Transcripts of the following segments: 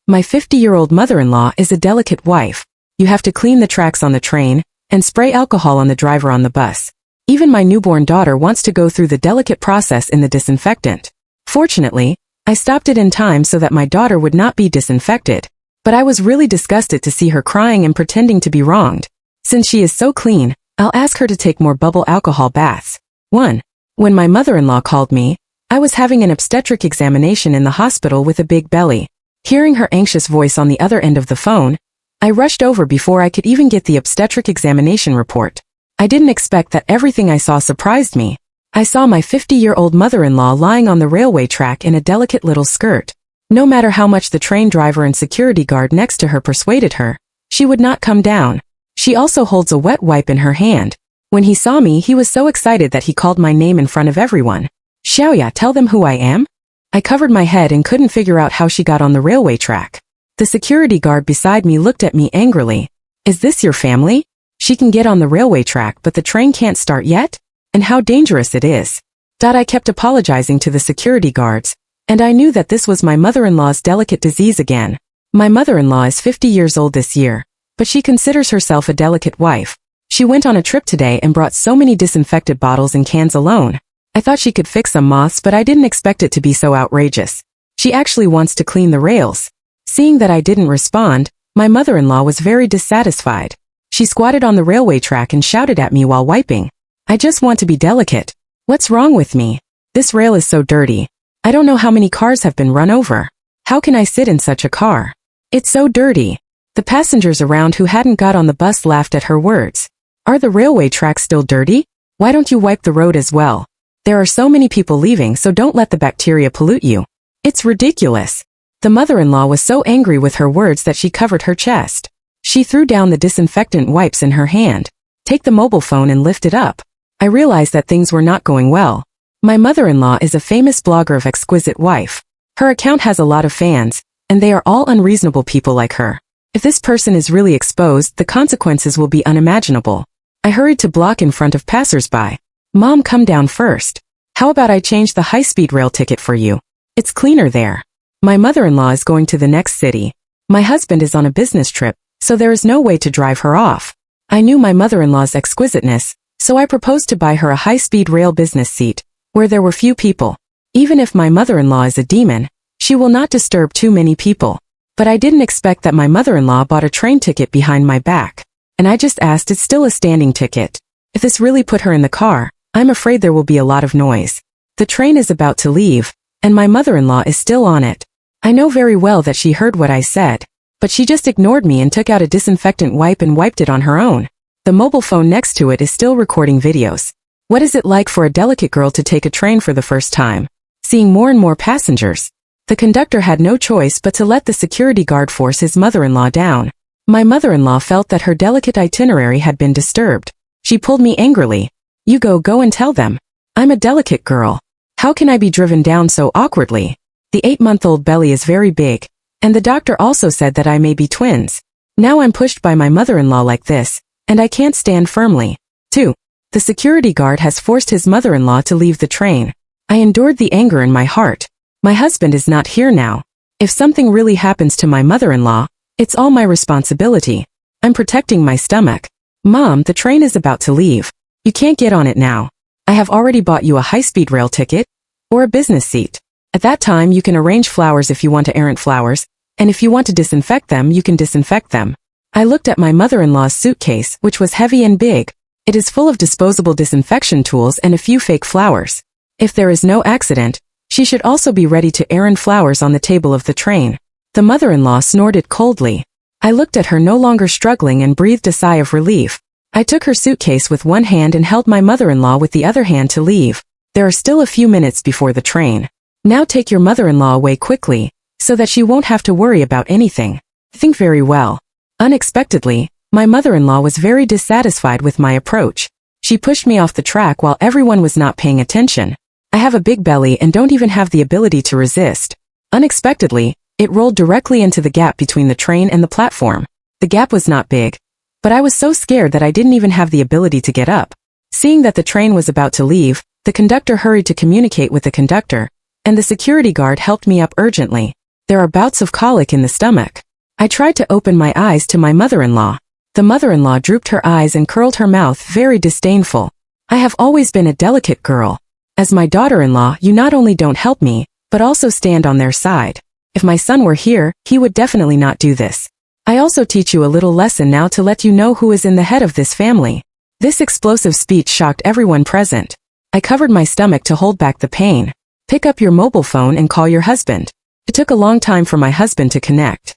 My 50-year-old mother-in-law is a delicate wife. You have to clean the tracks on the train and spray alcohol on the driver on the bus. Even my newborn daughter wants to go through the delicate process in the disinfectant. Fortunately, I stopped it in time so that my daughter would not be disinfected. But I was really disgusted to see her crying and pretending to be wronged. Since she is so clean, I'll ask her to take more bubble alcohol baths. 1. When my mother-in-law called me, I was having an obstetric examination in the hospital with a big belly. Hearing her anxious voice on the other end of the phone, I rushed over before I could even get the obstetric examination report. I didn't expect that everything I saw surprised me. I saw my 50-year-old mother-in-law lying on the railway track in a delicate little skirt. No matter how much the train driver and security guard next to her persuaded her, she would not come down. She also holds a wet wipe in her hand. When he saw me, he was so excited that he called my name in front of everyone. "Xiaoya, tell them who I am?" I covered my head and couldn't figure out how she got on the railway track. The security guard beside me looked at me angrily. "Is this your family? She can get on the railway track but the train can't start yet? And how dangerous it is." I kept apologizing to the security guards, and I knew that this was my mother-in-law's delicate disease again. My mother-in-law is 50 years old this year, but she considers herself a delicate wife. She went on a trip today and brought so many disinfected bottles and cans alone. I thought she could fix some moths, but I didn't expect it to be so outrageous. She actually wants to clean the rails. Seeing that I didn't respond, my mother-in-law was very dissatisfied. She squatted on the railway track and shouted at me while wiping. "I just want to be delicate. What's wrong with me? This rail is so dirty. I don't know how many cars have been run over. How can I sit in such a car? It's so dirty." The passengers around who hadn't got on the bus laughed at her words. "Are the railway tracks still dirty? Why don't you wipe the road as well? There are so many people leaving, so don't let the bacteria pollute you. It's ridiculous." The mother-in-law was so angry with her words that she covered her chest. She threw down the disinfectant wipes in her hand. "Take the mobile phone and lift it up." I realized that things were not going well. My mother-in-law is a famous blogger of exquisite wife. Her account has a lot of fans, and they are all unreasonable people like her. If this person is really exposed, the consequences will be unimaginable. I hurried to block in front of passers-by. "Mom, come down first. How about I change the high-speed rail ticket for you? It's cleaner there." My mother-in-law is going to the next city. My husband is on a business trip, so there is no way to drive her off. I knew my mother-in-law's exquisiteness, so I proposed to buy her a high-speed rail business seat, where there were few people. Even if my mother-in-law is a demon, she will not disturb too many people. But I didn't expect that my mother-in-law bought a train ticket behind my back. And I just asked, it's still a standing ticket. If this really put her in the car, I'm afraid there will be a lot of noise. The train is about to leave, and my mother-in-law is still on it. I know very well that she heard what I said, but she just ignored me and took out a disinfectant wipe and wiped it on her own. The mobile phone next to it is still recording videos. What is it like for a delicate girl to take a train for the first time? Seeing more and more passengers. The conductor had no choice but to let the security guard force his mother-in-law down. My mother-in-law felt that her delicate itinerary had been disturbed. She pulled me angrily. "You go and tell them. I'm a delicate girl. How can I be driven down so awkwardly? The 8-month-old belly is very big, and the doctor also said that I may be twins. Now I'm pushed by my mother-in-law like this, and I can't stand firmly." 2. The security guard has forced his mother-in-law to leave the train. I endured the anger in my heart. My husband is not here now. If something really happens to my mother-in-law, it's all my responsibility. I'm protecting my stomach. "Mom, the train is about to leave. You can't get on it now. I have already bought you a high-speed rail ticket, or a business seat. At that time you can arrange flowers if you want to errant flowers, and if you want to disinfect them, you can disinfect them." I looked at my mother-in-law's suitcase, which was heavy and big. It is full of disposable disinfection tools and a few fake flowers. If there is no accident, she should also be ready to errand flowers on the table of the train. The mother-in-law snorted coldly. I looked at her no longer struggling and breathed a sigh of relief. I took her suitcase with one hand and held my mother-in-law with the other hand to leave. There are still a few minutes before the train. Now take your mother-in-law away quickly, so that she won't have to worry about anything. Think very well. Unexpectedly, my mother-in-law was very dissatisfied with my approach. She pushed me off the track while everyone was not paying attention. I have a big belly and don't even have the ability to resist. Unexpectedly, it rolled directly into the gap between the train and the platform. The gap was not big, but I was so scared that I didn't even have the ability to get up. Seeing that the train was about to leave, the conductor hurried to communicate with the conductor, and the security guard helped me up urgently. There are bouts of colic in the stomach. I tried to open my eyes to my mother-in-law. The mother-in-law drooped her eyes and curled her mouth, very disdainful. I have always been a delicate girl. As my daughter-in-law, you not only don't help me, but also stand on their side. If my son were here, he would definitely not do this. I also teach you a little lesson now to let you know who is in the head of this family. This explosive speech shocked everyone present. I covered my stomach to hold back the pain. Pick up your mobile phone and call your husband. It took a long time for my husband to connect.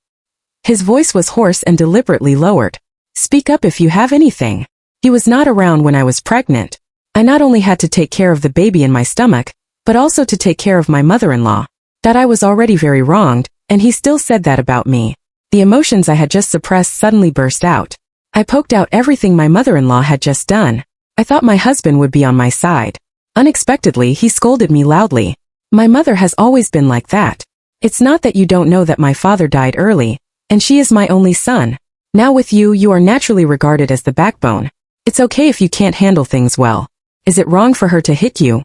His voice was hoarse and deliberately lowered. Speak up if you have anything. He was not around when I was pregnant. I not only had to take care of the baby in my stomach, but also to take care of my mother-in-law. That I was already very wronged, and he still said that about me. The emotions I had just suppressed suddenly burst out. I poked out everything my mother-in-law had just done. I thought my husband would be on my side. Unexpectedly, he scolded me loudly. My mother has always been like that. It's not that you don't know that my father died early, and she is my only son. Now with you, you are naturally regarded as the backbone. It's okay if you can't handle things well. Is it wrong for her to hit you?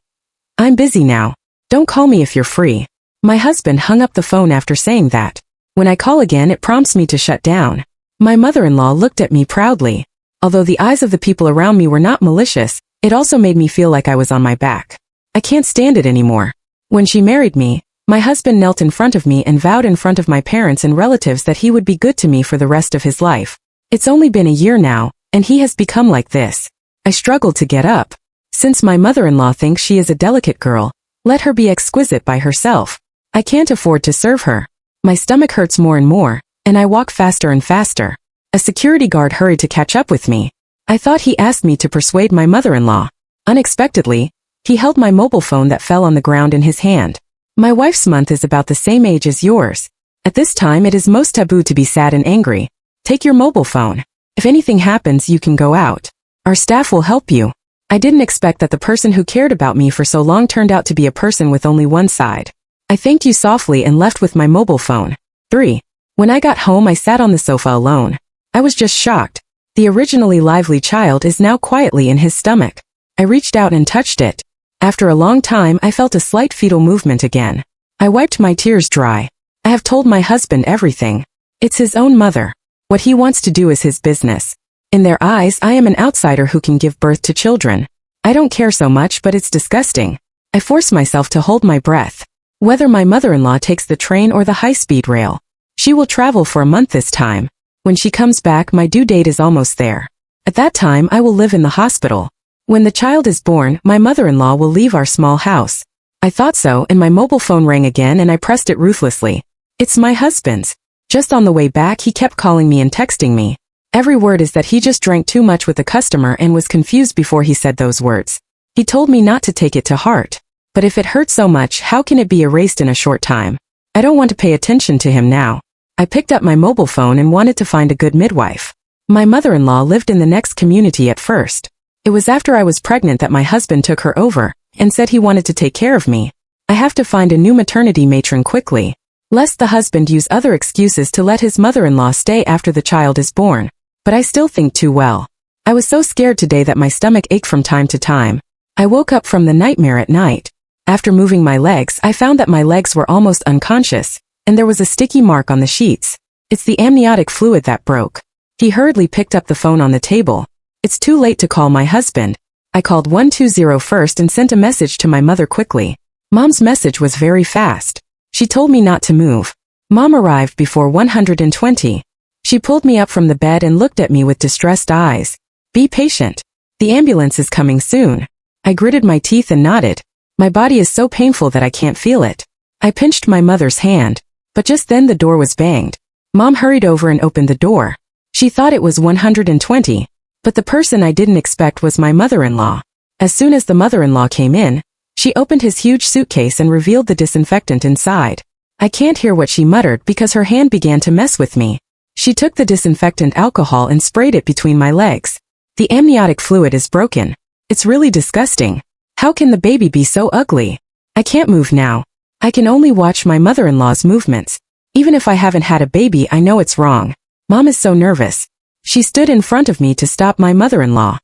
I'm busy now. Don't call me if you're free. My husband hung up the phone after saying that. When I call again, it prompts me to shut down. My mother-in-law looked at me proudly. Although the eyes of the people around me were not malicious, it also made me feel like I was on my back. I can't stand it anymore. When she married me, my husband knelt in front of me and vowed in front of my parents and relatives that he would be good to me for the rest of his life. It's only been a year now, and he has become like this. I struggled to get up. Since my mother-in-law thinks she is a delicate girl, let her be exquisite by herself. I can't afford to serve her. My stomach hurts more and more, and I walk faster and faster. A security guard hurried to catch up with me. I thought he asked me to persuade my mother-in-law. Unexpectedly, he held my mobile phone that fell on the ground in his hand. My wife's month is about the same age as yours. At this time, it is most taboo to be sad and angry. Take your mobile phone. If anything happens, you can go out. Our staff will help you. I didn't expect that the person who cared about me for so long turned out to be a person with only one side. I thanked you softly and left with my mobile phone. 3. When I got home, I sat on the sofa alone. I was just shocked. The originally lively child is now quietly in his stomach. I reached out and touched it. After a long time, I felt a slight fetal movement again. I wiped my tears dry. I have told my husband everything. It's his own mother. What he wants to do is his business. In their eyes, I am an outsider who can give birth to children. I don't care so much, but it's disgusting. I force myself to hold my breath. Whether my mother-in-law takes the train or the high-speed rail, she will travel for a month this time. When she comes back, my due date is almost there. At that time, I will live in the hospital. When the child is born, my mother-in-law will leave our small house. I thought so, and my mobile phone rang again and I pressed it ruthlessly. It's my husband's. Just on the way back, he kept calling me and texting me. Every word is that he just drank too much with the customer and was confused before he said those words. He told me not to take it to heart. But if it hurts so much, how can it be erased in a short time? I don't want to pay attention to him now. I picked up my mobile phone and wanted to find a good midwife. My mother-in-law lived in the next community at first. It was after I was pregnant that my husband took her over and said he wanted to take care of me. I have to find a new maternity matron quickly, lest the husband use other excuses to let his mother-in-law stay after the child is born. But I still think too well. I was so scared today that my stomach ached from time to time. I woke up from the nightmare at night. After moving my legs, I found that my legs were almost unconscious, and there was a sticky mark on the sheets. It's the amniotic fluid that broke. He hurriedly picked up the phone on the table. It's too late to call my husband. I called 120 first and sent a message to my mother quickly. Mom's message was very fast. She told me not to move. Mom arrived before 120. She pulled me up from the bed and looked at me with distressed eyes. Be patient. The ambulance is coming soon. I gritted my teeth and nodded. My body is so painful that I can't feel it. I pinched my mother's hand. But just then the door was banged. Mom hurried over and opened the door. She thought it was 120. But the person I didn't expect was my mother-in-law. As soon as the mother-in-law came in, she opened his huge suitcase and revealed the disinfectant inside. I can't hear what she muttered because her hand began to mess with me. She took the disinfectant alcohol and sprayed it between my legs. The amniotic fluid is broken. It's really disgusting. How can the baby be so ugly? I can't move now. I can only watch my mother-in-law's movements. Even if I haven't had a baby, I know it's wrong. Mom is so nervous. She stood in front of me to stop my mother-in-law.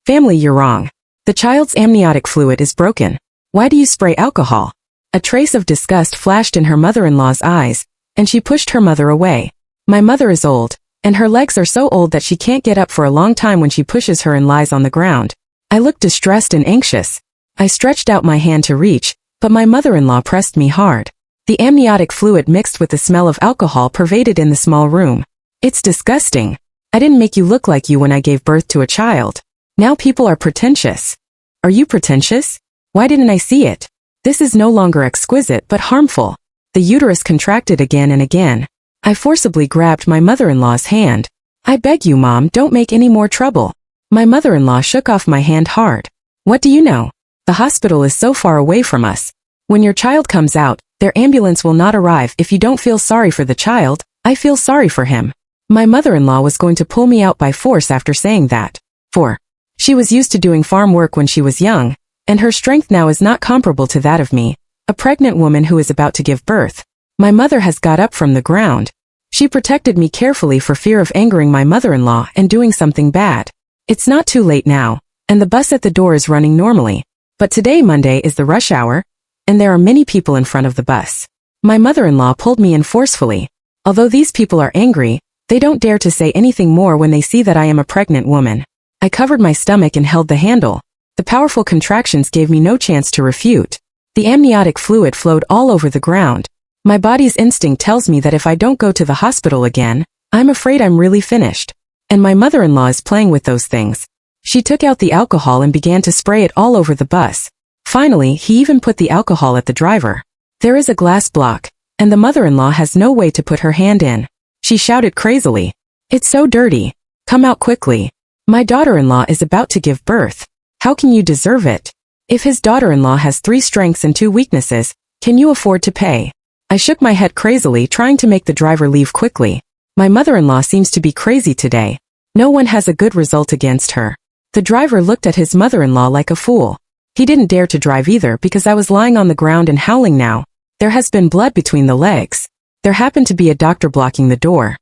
Family, you're wrong. The child's amniotic fluid is broken. Why do you spray alcohol? A trace of disgust flashed in her mother-in-law's eyes, and she pushed her mother away. My mother is old, and her legs are so old that she can't get up for a long time when she pushes her and lies on the ground. I looked distressed and anxious. I stretched out my hand to reach, but my mother-in-law pressed me hard. The amniotic fluid mixed with the smell of alcohol pervaded in the small room. It's disgusting. I didn't make you look like you when I gave birth to a child. Now people are pretentious. Are you pretentious? Why didn't I see it? This is no longer exquisite but harmful. The uterus contracted again and again. I forcibly grabbed my mother-in-law's hand. I beg you, Mom, don't make any more trouble. My mother-in-law shook off my hand hard. What do you know? The hospital is so far away from us. When your child comes out, their ambulance will not arrive. If you don't feel sorry for the child, I feel sorry for him. My mother-in-law was going to pull me out by force after saying that. She was used to doing farm work when she was young, and her strength now is not comparable to that of me, a pregnant woman who is about to give birth. My mother has got up from the ground. She protected me carefully for fear of angering my mother-in-law and doing something bad. It's not too late now, and the bus at the door is running normally. But today, Monday, is the rush hour, and there are many people in front of the bus. My mother-in-law pulled me in forcefully. Although these people are angry, they don't dare to say anything more when they see that I am a pregnant woman. I covered my stomach and held the handle. The powerful contractions gave me no chance to refute. The amniotic fluid flowed all over the ground. My body's instinct tells me that if I don't go to the hospital again, I'm afraid I'm really finished. And my mother-in-law is playing with those things. She took out the alcohol and began to spray it all over the bus. Finally, he even put the alcohol at the driver. There is a glass block, and the mother-in-law has no way to put her hand in. She shouted crazily, "It's so dirty. Come out quickly. My daughter-in-law is about to give birth. How can you deserve it? If his daughter-in-law has 3 strengths and 2 weaknesses, can you afford to pay?" I shook my head crazily, trying to make the driver leave quickly. My mother-in-law seems to be crazy today. No one has a good result against her. The driver looked at his mother-in-law like a fool. He didn't dare to drive either because I was lying on the ground and howling now. There has been blood between the legs. There happened to be a doctor blocking the door.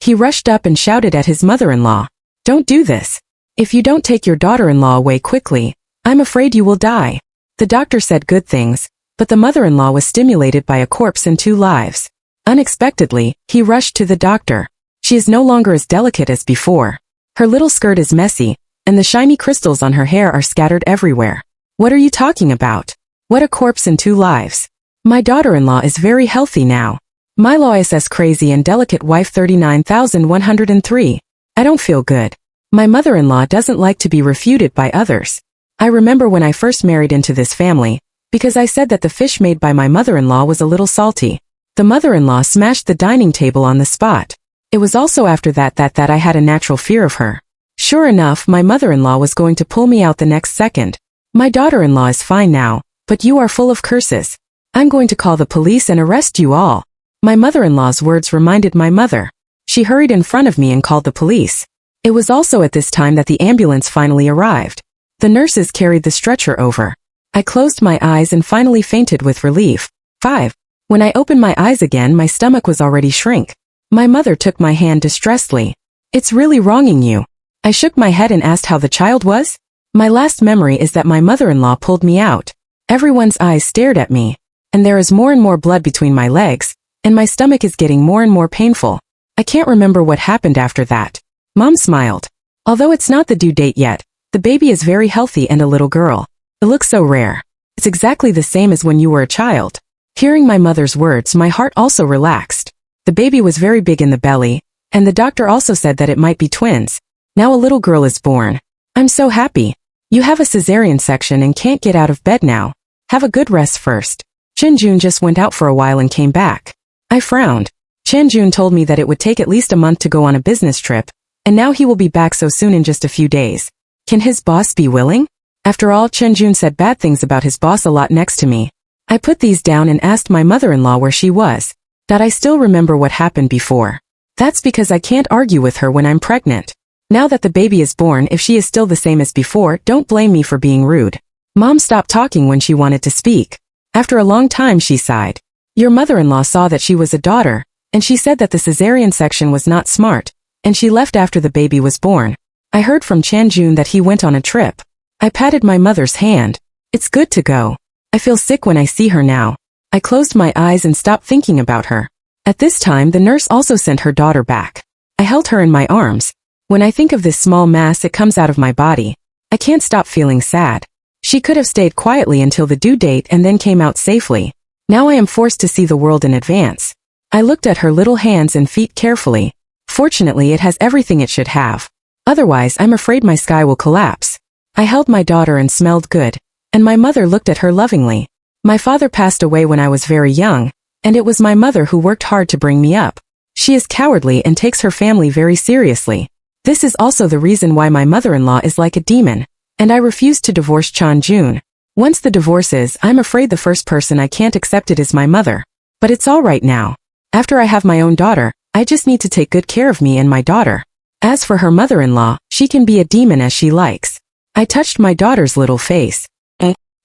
He rushed up and shouted at his mother-in-law, "Don't do this. If you don't take your daughter-in-law away quickly, I'm afraid you will die." The doctor said good things, but the mother-in-law was stimulated by a corpse and 2 lives. Unexpectedly, he rushed to the doctor. She is no longer as delicate as before. Her little skirt is messy, and the shiny crystals on her hair are scattered everywhere. What are you talking about? What a corpse and 2 lives. My daughter-in-law is very healthy now. My law is crazy and delicate wife 39,103. I don't feel good. My mother-in-law doesn't like to be refuted by others. I remember when I first married into this family, because I said that the fish made by my mother-in-law was a little salty. The mother-in-law smashed the dining table on the spot. It was also after that I had a natural fear of her. Sure enough, my mother-in-law was going to pull me out the next second. My daughter-in-law is fine now, but you are full of curses. I'm going to call the police and arrest you all. My mother-in-law's words reminded my mother. She hurried in front of me and called the police. It was also at this time that the ambulance finally arrived. The nurses carried the stretcher over. I closed my eyes and finally fainted with relief. 5. When I opened my eyes again, my stomach was already shrink. My mother took my hand distressfully. "It's really wronging you." I shook my head and asked how the child was. My last memory is that my mother-in-law pulled me out. Everyone's eyes stared at me, and there is more and more blood between my legs, and my stomach is getting more and more painful. I can't remember what happened after that. Mom smiled. Although it's not the due date yet, the baby is very healthy and a little girl. It looks so rare. It's exactly the same as when you were a child. Hearing my mother's words, my heart also relaxed. The baby was very big in the belly, and the doctor also said that it might be twins. Now a little girl is born. I'm so happy. You have a cesarean section and can't get out of bed now. Have a good rest first. Chin-Jun just went out for a while and came back. I frowned. Chin-Jun told me that it would take at least a month to go on a business trip, and now he will be back so soon in just a few days. Can his boss be willing? After all, Chin-Jun said bad things about his boss a lot next to me. I put these down and asked my mother-in-law where she was. That I still remember what happened before. That's because I can't argue with her when I'm pregnant. Now that the baby is born, if she is still the same as before, don't blame me for being rude. Mom stopped talking when she wanted to speak. After a long time, she sighed. Your mother-in-law saw that she was a daughter, and she said that the cesarean section was not smart, and she left after the baby was born. I heard from Chan-Jun that he went on a trip. I patted my mother's hand. It's good to go. I feel sick when I see her now. I closed my eyes and stopped thinking about her. At this time, the nurse also sent her daughter back. I held her in my arms. When I think of this small mass, it comes out of my body. I can't stop feeling sad. She could have stayed quietly until the due date and then came out safely. Now I am forced to see the world in advance. I looked at her little hands and feet carefully. Fortunately, it has everything it should have. Otherwise, I'm afraid my sky will collapse. I held my daughter and smelled good, and my mother looked at her lovingly. My father passed away when I was very young, and it was my mother who worked hard to bring me up. She is cowardly and takes her family very seriously. This is also the reason why my mother-in-law is like a demon, and I refuse to divorce Chun-Jun. Once the divorce is, I'm afraid the first person I can't accept it is my mother. But it's all right now. After I have my own daughter, I just need to take good care of me and my daughter. As for her mother-in-law, she can be a demon as she likes. I touched my daughter's little face.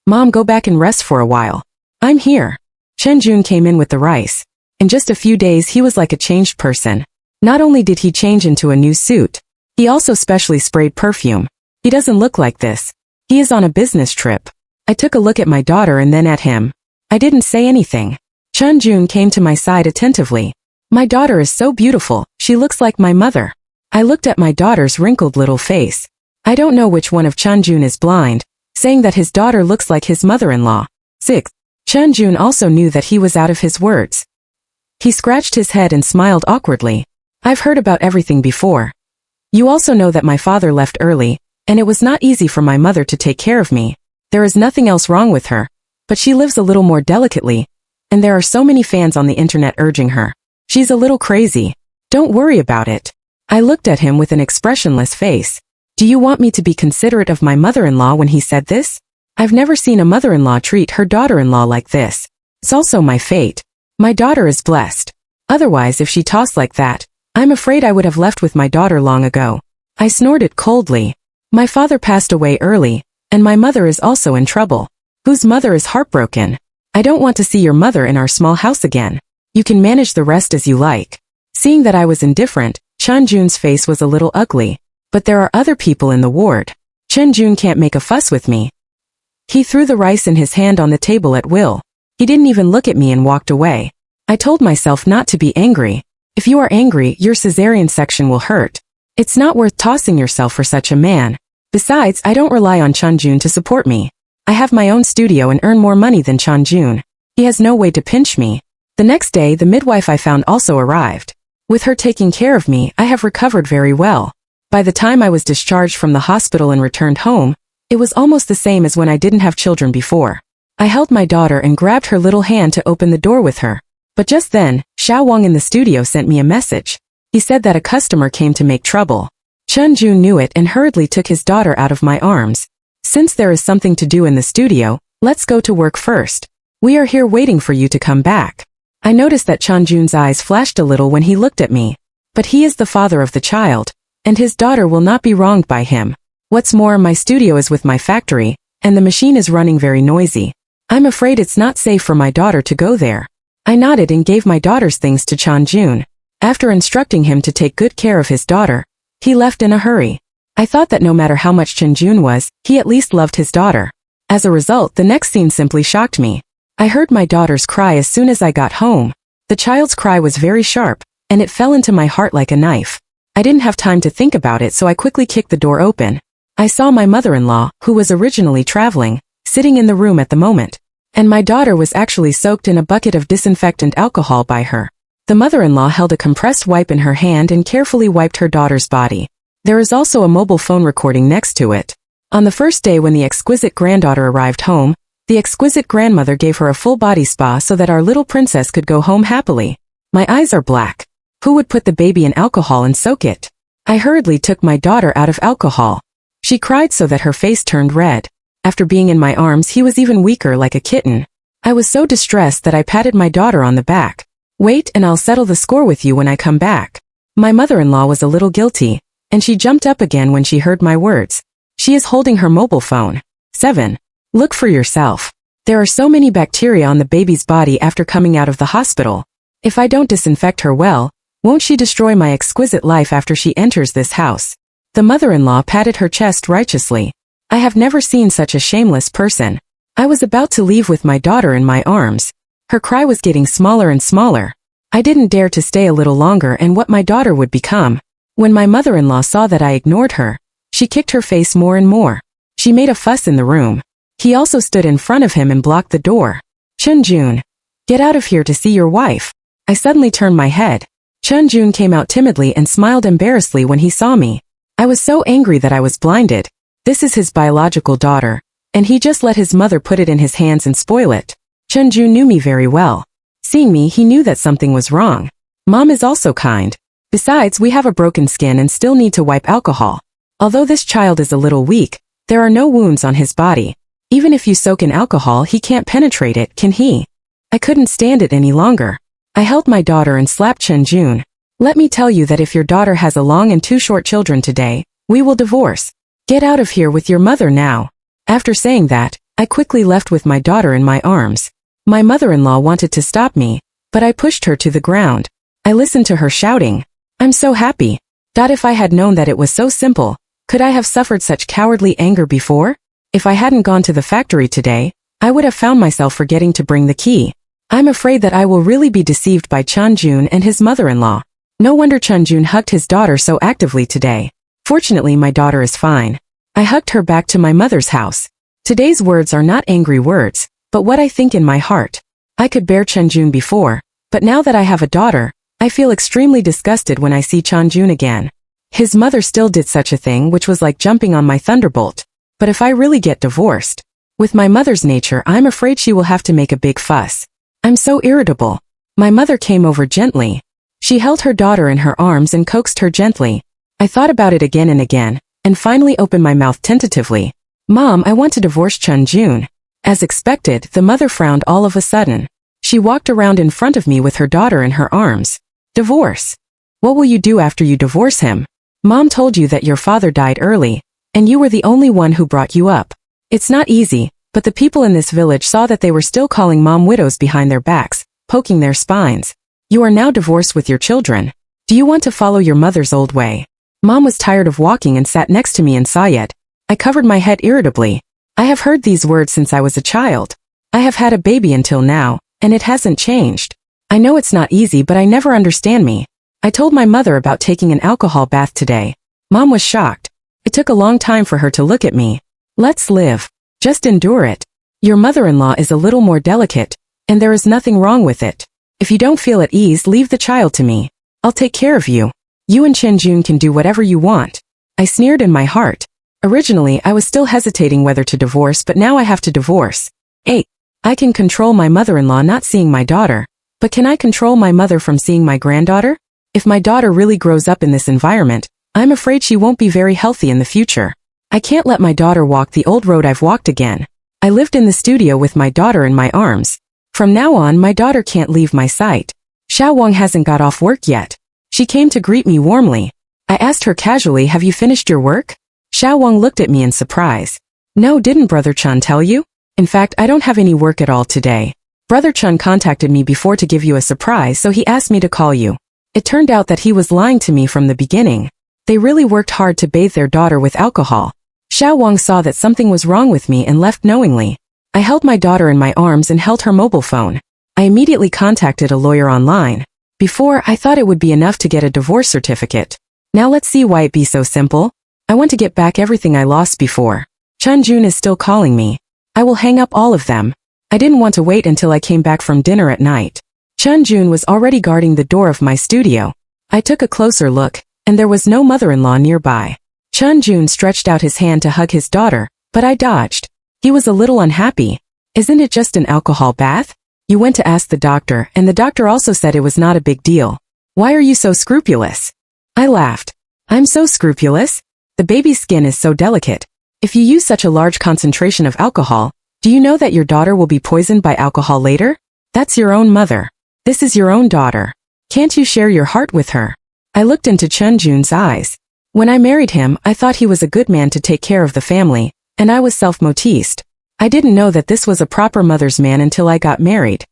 Mom, go back and rest for a while. I'm here. Chun-Jun came in with the rice. In just a few days he was like a changed person. Not only did he change into a new suit, he also specially sprayed perfume. He doesn't look like this. He is on a business trip. I took a look at my daughter and then at him. I didn't say anything. Chun-Jun came to my side attentively. My daughter is so beautiful, she looks like my mother. I looked at my daughter's wrinkled little face. I don't know which one of Chun-Jun is blind, saying that his daughter looks like his mother-in-law. 6. Chun-Jun also knew that he was out of his words. He scratched his head and smiled awkwardly. I've heard about everything before. You also know that my father left early, and it was not easy for my mother to take care of me. There is nothing else wrong with her, but she lives a little more delicately, and there are so many fans on the internet urging her. She's a little crazy. Don't worry about it. I looked at him with an expressionless face. Do you want me to be considerate of my mother-in-law when he said this? I've never seen a mother-in-law treat her daughter-in-law like this. It's also my fate. My daughter is blessed. Otherwise, if she tossed like that, I'm afraid I would have left with my daughter long ago. I snorted coldly. My father passed away early, and my mother is also in trouble. Whose mother is heartbroken? I don't want to see your mother in our small house again. You can manage the rest as you like. Seeing that I was indifferent, Chun-Jun's face was a little ugly. But there are other people in the ward. Chun-Jun can't make a fuss with me. He threw the rice in his hand on the table at will. He didn't even look at me and walked away. I told myself not to be angry. If you are angry, your cesarean section will hurt. It's not worth tossing yourself for such a man. Besides, I don't rely on Chun-Jun to support me. I have my own studio and earn more money than Chun-Jun. He has no way to pinch me. The next day, the midwife I found also arrived. With her taking care of me, I have recovered very well. By the time I was discharged from the hospital and returned home, it was almost the same as when I didn't have children before. I held my daughter and grabbed her little hand to open the door with her. But just then, Xiao Wang in the studio sent me a message. He said that a customer came to make trouble. Chun-Jun knew it and hurriedly took his daughter out of my arms. Since there is something to do in the studio, let's go to work first. We are here waiting for you to come back. I noticed that Chun-Jun's eyes flashed a little when he looked at me. But he is the father of the child, and his daughter will not be wronged by him. What's more, my studio is with my factory, and the machine is running very noisy. I'm afraid it's not safe for my daughter to go there. I nodded and gave my daughter's things to Chun-Jun. After instructing him to take good care of his daughter, he left in a hurry. I thought that no matter how much Chun-Jun was, he at least loved his daughter. As a result, the next scene simply shocked me. I heard my daughter's cry as soon as I got home. The child's cry was very sharp, and it fell into my heart like a knife. I didn't have time to think about it, so I quickly kicked the door open. I saw my mother-in-law, who was originally traveling, sitting in the room at the moment. And my daughter was actually soaked in a bucket of disinfectant alcohol by her. The mother-in-law held a compressed wipe in her hand and carefully wiped her daughter's body. There is also a mobile phone recording next to it. On the first day when the exquisite granddaughter arrived home, the exquisite grandmother gave her a full body spa so that our little princess could go home happily. My eyes are black. Who would put the baby in alcohol and soak it? I hurriedly took my daughter out of alcohol. She cried so that her face turned red. After being in my arms, he was even weaker like a kitten. I was so distressed that I patted my daughter on the back. Wait and I'll settle the score with you when I come back. My mother-in-law was a little guilty, and she jumped up again when she heard my words. She is holding her mobile phone. 7. Look for yourself. There are so many bacteria on the baby's body after coming out of the hospital. If I don't disinfect her well, won't she destroy my exquisite life after she enters this house? The mother-in-law patted her chest righteously. I have never seen such a shameless person. I was about to leave with my daughter in my arms. Her cry was getting smaller and smaller. I didn't dare to stay a little longer and what my daughter would become. When my mother-in-law saw that I ignored her, she kicked her face more and more. She made a fuss in the room. He also stood in front of him and blocked the door. Chun-jun, get out of here to see your wife. I suddenly turned my head. Chun-jun came out timidly and smiled embarrassedly when he saw me. I was so angry that I was blinded. This is his biological daughter, and he just let his mother put it in his hands and spoil it. Chun-jun knew me very well. Seeing me, he knew that something was wrong. Mom is also kind. Besides, we have a broken skin and still need to wipe alcohol. Although this child is a little weak, there are no wounds on his body. Even if you soak in alcohol, he can't penetrate it, can he? I couldn't stand it any longer. I held my daughter and slapped Chun-jun. Let me tell you that if your daughter has a long and 2 short children today, we will divorce. Get out of here with your mother now. After saying that, I quickly left with my daughter in my arms. My mother-in-law wanted to stop me, but I pushed her to the ground. I listened to her shouting, "I'm so happy. If I had known that it was so simple, could I have suffered such cowardly anger before? If I hadn't gone to the factory today, I would have found myself forgetting to bring the key. I'm afraid that I will really be deceived by Chun-jun and his mother-in-law. No wonder Chun-jun hugged his daughter so actively today. Fortunately, my daughter is fine." I hugged her back to my mother's house. Today's words are not angry words, but what I think in my heart. I could bear Chun-jun before, but now that I have a daughter, I feel extremely disgusted when I see Chun-jun again. His mother still did such a thing, which was like jumping on my thunderbolt. But if I really get divorced, with my mother's nature, I'm afraid she will have to make a big fuss. I'm so irritable. My mother came over gently. She held her daughter in her arms and coaxed her gently. I thought about it again and again, and finally opened my mouth tentatively. "Mom, I want to divorce Chun-jun." As expected, the mother frowned all of a sudden. She walked around in front of me with her daughter in her arms. "Divorce? What will you do after you divorce him? Mom told you that your father died early, and you were the only one who brought you up. It's not easy, but the people in this village saw that they were still calling mom widows behind their backs, poking their spines. You are now divorced with your children. Do you want to follow your mother's old way?" Mom was tired of walking and sat next to me and sighed. I covered my head irritably. I have heard these words since I was a child. I have had a baby until now, and it hasn't changed. I know it's not easy, but I never understand me. I told my mother about taking an alcohol bath today. Mom was shocked. It took a long time for her to look at me. "Let's live. Just endure it. Your mother-in-law is a little more delicate, and there is nothing wrong with it. If you don't feel at ease, leave the child to me. I'll take care of you. You and Chun-jun can do whatever you want." I sneered in my heart. Originally, I was still hesitating whether to divorce, but now I have to divorce. I can control my mother-in-law not seeing my daughter, but can I control my mother from seeing my granddaughter? If my daughter really grows up in this environment, I'm afraid she won't be very healthy in the future. I can't let my daughter walk the old road I've walked again. I lived in the studio with my daughter in my arms. From now on, my daughter can't leave my sight. Xiao Wang hasn't got off work yet. She came to greet me warmly. I asked her casually, "Have you finished your work?" Xiao Wang looked at me in surprise. "No, didn't Brother Chun tell you? In fact, I don't have any work at all today. Brother Chun contacted me before to give you a surprise, so he asked me to call you." It turned out that he was lying to me from the beginning. They really worked hard to bathe their daughter with alcohol. Xiao Wang saw that something was wrong with me and left knowingly. I held my daughter in my arms and held her mobile phone. I immediately contacted a lawyer online. Before, I thought it would be enough to get a divorce certificate. Now let's see why it be so simple. I want to get back everything I lost before. Chun-jun is still calling me. I will hang up all of them. I didn't want to wait until I came back from dinner at night. Chun-jun was already guarding the door of my studio. I took a closer look, and there was no mother-in-law nearby. Chun-jun stretched out his hand to hug his daughter, but I dodged. He was a little unhappy. "Isn't it just an alcohol bath? You went to ask the doctor, and the doctor also said it was not a big deal. Why are you so scrupulous?" I laughed. "I'm so scrupulous? The baby's skin is so delicate. If you use such a large concentration of alcohol, do you know that your daughter will be poisoned by alcohol later? That's your own mother. This is your own daughter. Can't you share your heart with her?" I looked into Chun-jun's eyes. When I married him, I thought he was a good man to take care of the family, and I was self-motived. I didn't know that this was a proper mother's man until I got married.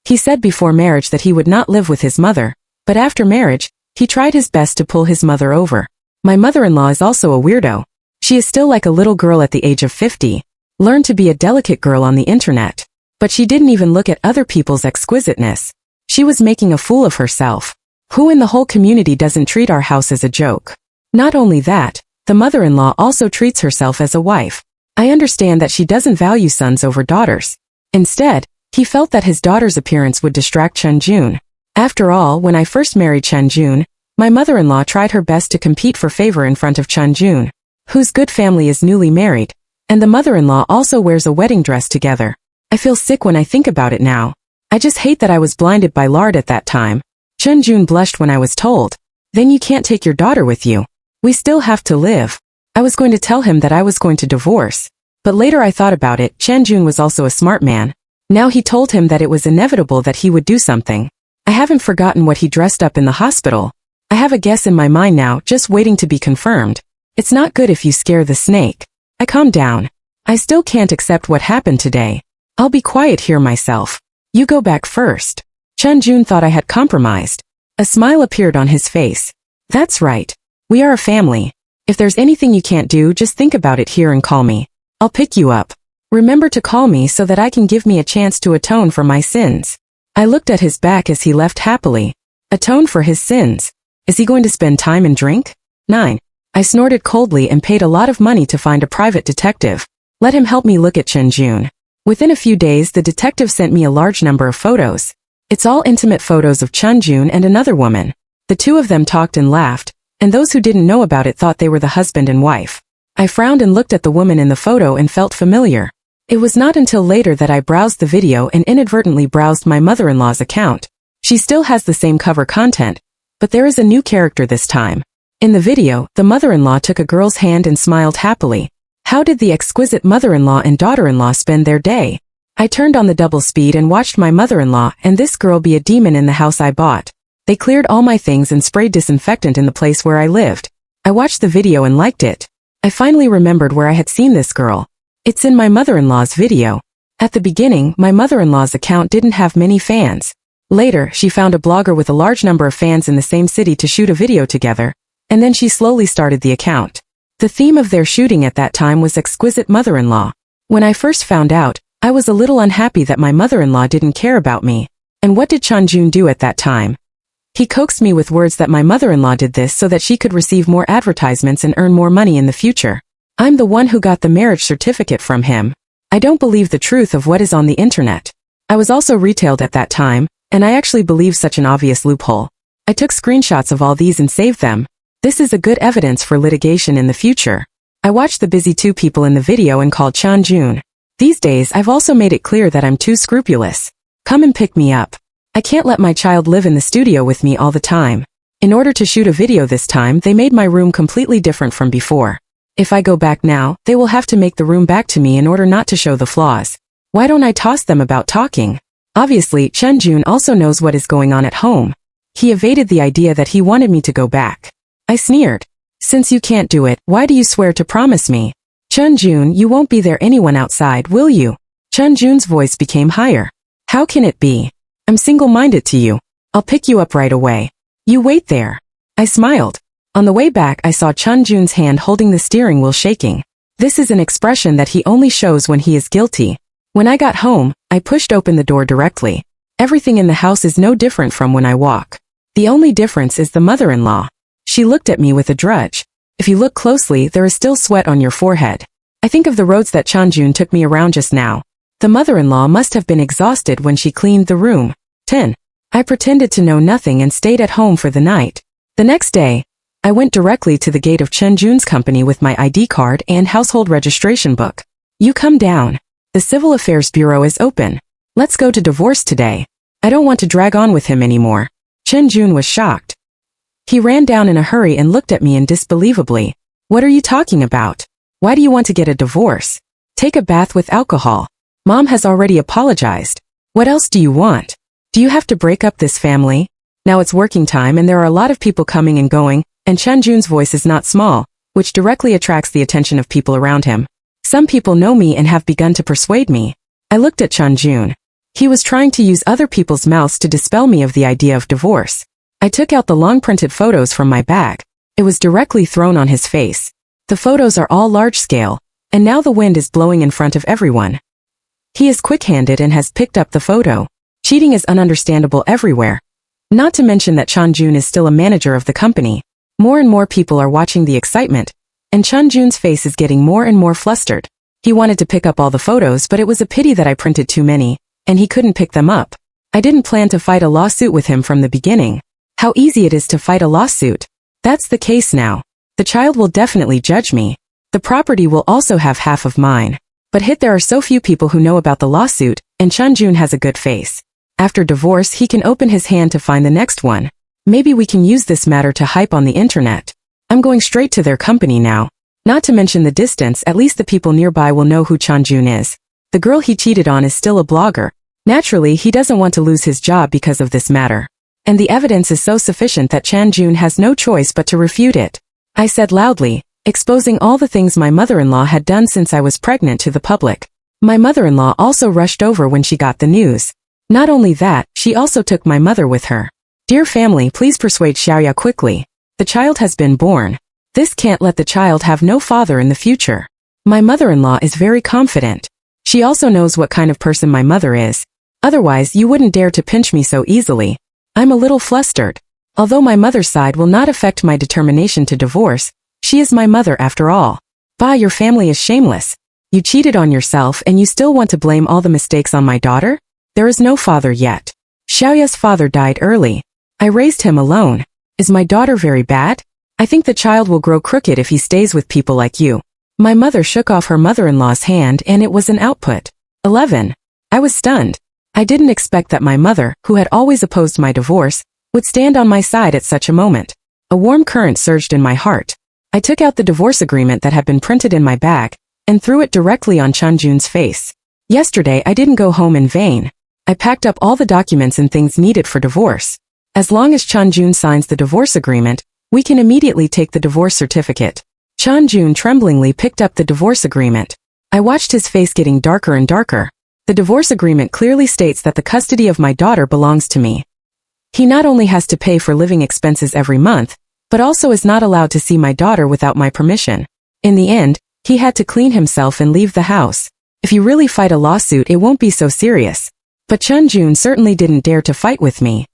He said before marriage that he would not live with his mother, but after marriage, he tried his best to pull his mother over. My mother-in-law is also a weirdo. She is still like a little girl at the age of 50. learn to be a delicate girl on the internet. But she didn't even look at other people's exquisiteness. She was making a fool of herself. Who in the whole community doesn't treat our house as a joke? Not only that, the mother-in-law also treats herself as a wife. I understand that she doesn't value sons over daughters. Instead, he felt that his daughter's appearance would distract Chunjun. After all, when I first married Chunjun, my mother-in-law tried her best to compete for favor in front of Chunjun, whose good family is newly married, and the mother-in-law also wears a wedding dress together. I feel sick when I think about it now. I just hate that I was blinded by lard at that time. Chunjun blushed when I was told, "Then you can't take your daughter with you. We still have to live." I was going to tell him that I was going to divorce. But later I thought about it. Chunjun was also a smart man. Now he told him that it was inevitable that he would do something. I haven't forgotten what he dressed up in the hospital. I have a guess in my mind now, just waiting to be confirmed. It's not good if you scare the snake. I calmed down. I still can't accept what happened today. I'll be quiet here myself. You go back first. Chunjun thought I had compromised. A smile appeared on his face. That's right. We are a family. If there's anything you can't do, just think about it here and call me. I'll pick you up. Remember to call me so that I can give me a chance to atone for my sins. I looked at his back as he left happily. Atone for his sins. Is he going to spend time and drink? 9. I snorted coldly and paid a lot of money to find a private detective. Let him help me look at Chunjun. Within a few days, the detective sent me a large number of photos. It's all intimate photos of Chunjun and another woman. The two of them talked and laughed, and those who didn't know about it thought they were the husband and wife. I frowned and looked at the woman in the photo and felt familiar. It was not until later that I browsed the video and inadvertently browsed my mother-in-law's account. She still has the same cover content, but there is a new character this time. In the video, the mother-in-law took a girl's hand and smiled happily. How did the exquisite mother-in-law and daughter-in-law spend their day? I turned on the double speed and watched my mother-in-law and this girl be a demon in the house I bought. They cleared all my things and sprayed disinfectant in the place where I lived. I watched the video and liked it. I finally remembered where I had seen this girl. It's in my mother-in-law's video. At the beginning, my mother-in-law's account didn't have many fans. Later, she found a blogger with a large number of fans in the same city to shoot a video together, and then she slowly started the account. The theme of their shooting at that time was exquisite mother-in-law. When I first found out, I was a little unhappy that my mother-in-law didn't care about me. And what did Chunjun do at that time? He coaxed me with words that my mother-in-law did this so that she could receive more advertisements and earn more money in the future. I'm the one who got the marriage certificate from him. I don't believe the truth of what is on the internet. I was also retailed at that time, and I actually believe such an obvious loophole. I took screenshots of all these and saved them. This is a good evidence for litigation in the future. I watched the busy two people in the video and called Chunjun. These days I've also made it clear that I'm too scrupulous. Come and pick me up. I can't let my child live in the studio with me all the time. In order to shoot a video this time, they made my room completely different from before. If I go back now, they will have to make the room back to me in order not to show the flaws. Why don't I toss them about talking? Obviously, Chunjun also knows what is going on at home. He evaded the idea that he wanted me to go back. I sneered. Since you can't do it, why do you swear to promise me? Chunjun, you won't be there anyone outside, will you? Chunjun's voice became higher. How can it be? I'm single-minded to you. I'll pick you up right away. You wait there. I smiled. On the way back, I saw Chunjun's hand holding the steering wheel shaking. This is an expression that he only shows when he is guilty. When I got home, I pushed open the door directly. Everything in the house is no different from when I walk. The only difference is the mother-in-law. She looked at me with a grudge. If you look closely, there is still sweat on your forehead. I think of the roads that Chunjun took me around just now. The mother-in-law must have been exhausted when she cleaned the room. 10. I pretended to know nothing and stayed at home for the night. The next day, I went directly to the gate of Chunjun's company with my ID card and household registration book. You come down. The Civil Affairs Bureau is open. Let's go to divorce today. I don't want to drag on with him anymore. Chunjun was shocked. He ran down in a hurry and looked at me disbelievably. What are you talking about? Why do you want to get a divorce? Take a bath with alcohol. Mom has already apologized. What else do you want? Do you have to break up this family? Now it's working time and there are a lot of people coming and going, and Chunjun's voice is not small, which directly attracts the attention of people around him. Some people know me and have begun to persuade me. I looked at Chunjun. He was trying to use other people's mouths to dispel me of the idea of divorce. I took out the long printed photos from my bag. It was directly thrown on his face. The photos are all large scale, and now the wind is blowing in front of everyone. He is quick-handed and has picked up the photo. Cheating is ununderstandable everywhere. Not to mention that Chun-Jun is still a manager of the company. More and more people are watching the excitement, and Chun-Jun's face is getting more and more flustered. He wanted to pick up all the photos, but it was a pity that I printed too many, and he couldn't pick them up. I didn't plan to fight a lawsuit with him from the beginning. How easy it is to fight a lawsuit. That's the case now. The child will definitely judge me. The property will also have half of mine. But there are so few people who know about the lawsuit, and Chun-Jun has a good face. After divorce, he can open his hand to find the next one. Maybe we can use this matter to hype on the internet. I'm going straight to their company now. Not to mention the distance, at least the people nearby will know who Chun-Jun is. The girl he cheated on is still a blogger. Naturally, he doesn't want to lose his job because of this matter. And the evidence is so sufficient that Chun-Jun has no choice but to refute it. I said loudly, exposing all the things my mother-in-law had done since I was pregnant to the public. My mother-in-law also rushed over when she got the news. Not only that, she also took my mother with her. Dear family, please persuade Xiaoya quickly. The child has been born. This can't let the child have no father in the future. My mother-in-law is very confident. She also knows what kind of person my mother is. Otherwise, you wouldn't dare to pinch me so easily. I'm a little flustered. Although my mother's side will not affect my determination to divorce, she is my mother after all. Bah, your family is shameless. You cheated on yourself and you still want to blame all the mistakes on my daughter? There is no father yet. Xiaoya's father died early. I raised him alone. Is my daughter very bad? I think the child will grow crooked if he stays with people like you. My mother shook off her mother-in-law's hand and it was an output. 11. I was stunned. I didn't expect that my mother, who had always opposed my divorce, would stand on my side at such a moment. A warm current surged in my heart. I took out the divorce agreement that had been printed in my bag and threw it directly on Chun-Jun's face. Yesterday I didn't go home in vain. I packed up all the documents and things needed for divorce. As long as Chun-Jun signs the divorce agreement, we can immediately take the divorce certificate. Chun-Jun tremblingly picked up the divorce agreement. I watched his face getting darker and darker. The divorce agreement clearly states that the custody of my daughter belongs to me. He not only has to pay for living expenses every month, but also is not allowed to see my daughter without my permission. In the end, he had to clean himself and leave the house. If you really fight a lawsuit, it won't be so serious. But Chun-Jun certainly didn't dare to fight with me.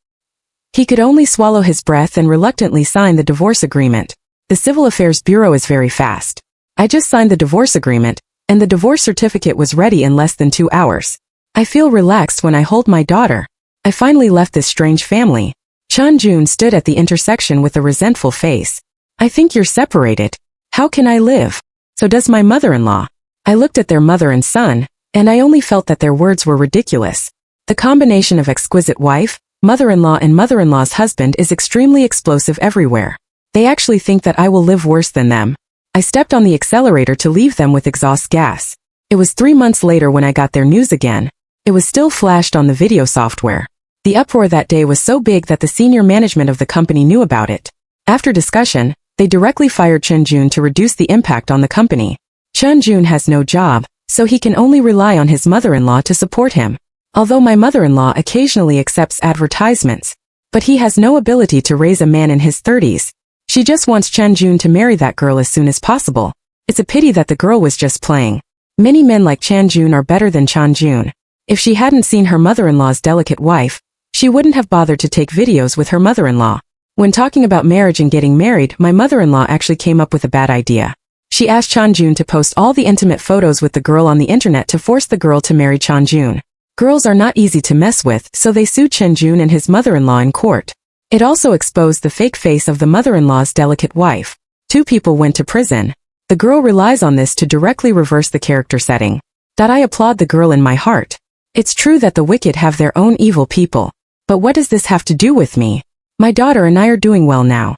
He could only swallow his breath and reluctantly sign the divorce agreement. The Civil Affairs Bureau is very fast. I just signed the divorce agreement, and the divorce certificate was ready in less than 2 hours. I feel relaxed when I hold my daughter. I finally left this strange family. Chun-Jun stood at the intersection with a resentful face. I think you're separated. How can I live? So does my mother-in-law. I looked at their mother and son, and I only felt that their words were ridiculous. The combination of exquisite wife, mother-in-law and mother-in-law's husband is extremely explosive everywhere. They actually think that I will live worse than them. I stepped on the accelerator to leave them with exhaust gas. It was 3 months later when I got their news again. It was still flashed on the video software. The uproar that day was so big that the senior management of the company knew about it. After discussion, they directly fired Chun-Jun to reduce the impact on the company. Chun-Jun has no job, so he can only rely on his mother-in-law to support him. Although my mother-in-law occasionally accepts advertisements, but he has no ability to raise a man in his 30s. She just wants Chun-Jun to marry that girl as soon as possible. It's a pity that the girl was just playing. Many men like Chun-Jun are better than Chun-Jun. If she hadn't seen her mother-in-law's delicate wife, she wouldn't have bothered to take videos with her mother-in-law. When talking about marriage and getting married, my mother-in-law actually came up with a bad idea. She asked Chun-Jun to post all the intimate photos with the girl on the internet to force the girl to marry Chun-Jun. Girls are not easy to mess with, so they sued Chun-Jun and his mother-in-law in court. It also exposed the fake face of the mother-in-law's delicate wife. 2 people went to prison. The girl relies on this to directly reverse the character setting. I applaud the girl in my heart. It's true that the wicked have their own evil people. But what does this have to do with me? My daughter and I are doing well now.